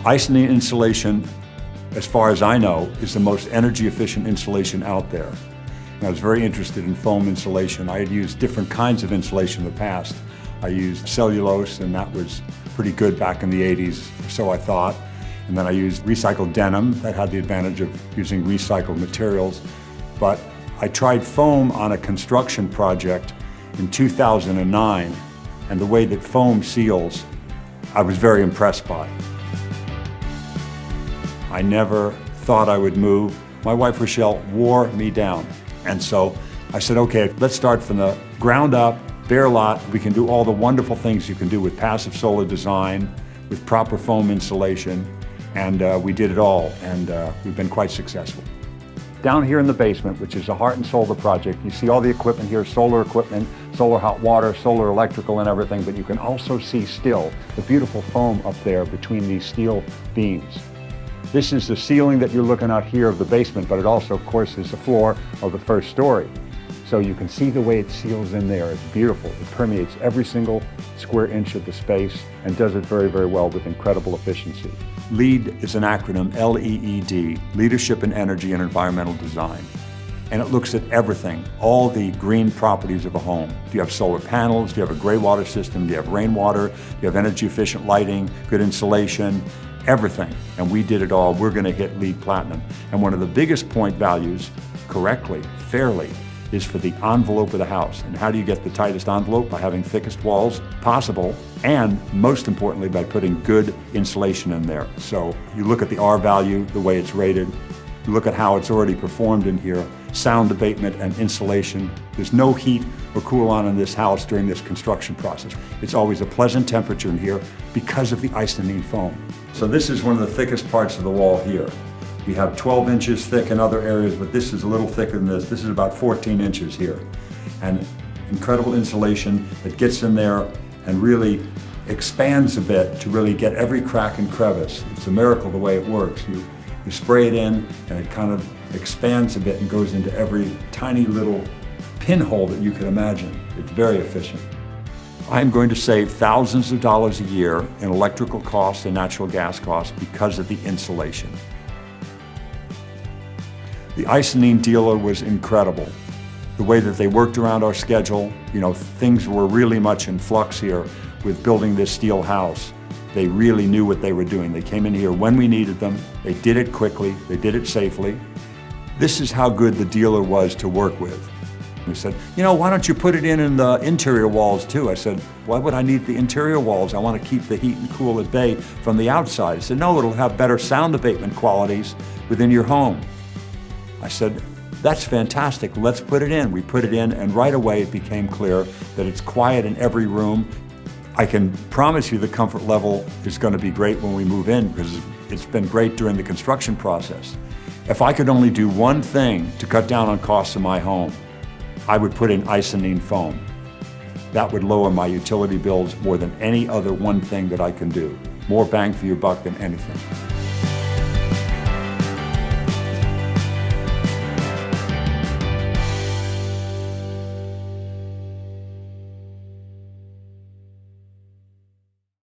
Icynene insulation, as far as I know, is the most energy efficient insulation out there. And I was very interested in foam insulation. I had used different kinds of insulation in the past. I used cellulose, and that was pretty good back in the 80s, so I thought. And then I used recycled denim. That had the advantage of using recycled materials. But I tried foam on a construction project in 2009, and the way that foam seals, I was very impressed by. I never thought I would move. My wife, Rochelle, wore me down. And so I said, okay, let's start from the ground up, bare lot. We can do all the wonderful things you can do with passive solar design, with proper foam insulation, and we did it all, and we've been quite successful. Down here in the basement, which is the heart and soul of the project, you see all the equipment here, solar equipment, solar hot water, solar electrical and everything, but you can also see still the beautiful foam up there between these steel beams. This is the ceiling that you're looking at here of the basement, but it also, of course, is the floor of the first story. So you can see the way it seals in there. It's beautiful. It permeates every single square inch of the space and does it very, very well with incredible efficiency. LEED is an acronym, L-E-E-D, Leadership in Energy and Environmental Design. And it looks at everything, all the green properties of a home. Do you have solar panels? Do you have a gray water system? Do you have rainwater? Do you have energy efficient lighting, good insulation? Everything, and we did it all. We're going to hit LEED Platinum. And one of the biggest point values, correctly, fairly, is for the envelope of the house. And how do you get the tightest envelope? By having thickest walls possible, and most importantly, by putting good insulation in there. So you look at the R value, the way it's rated, you look at how it's already performed in here, sound abatement and insulation. There's no heat or cool on in this house during this construction process. It's always a pleasant temperature in here because of the Icynene foam. So this is one of the thickest parts of the wall here. We have 12 inches thick in other areas, but this is a little thicker than this. This is about 14 inches here. And incredible insulation that gets in there and really expands a bit to really get every crack and crevice. It's a miracle the way it works. You spray it in and it kind of expands a bit and goes into every tiny little pinhole that you can imagine. It's very efficient. I'm going to save thousands of dollars a year in electrical costs and natural gas costs because of the insulation. The Icynene dealer was incredible. The way that they worked around our schedule, things were really much in flux here with building this steel house. They really knew what they were doing. They came in here when we needed them. They did it quickly. They did it safely. This is how good the dealer was to work with. He said, why don't you put it in the interior walls too? I said, why would I need the interior walls? I want to keep the heat and cool at bay from the outside. He said, no, it'll have better sound abatement qualities within your home. I said, that's fantastic, let's put it in. We put it in, and right away it became clear that it's quiet in every room. I can promise you the comfort level is going to be great when we move in, because it's been great during the construction process. If I could only do one thing to cut down on costs in my home, I would put in Icynene foam. That would lower my utility bills more than any other one thing that I can do. More bang for your buck than anything.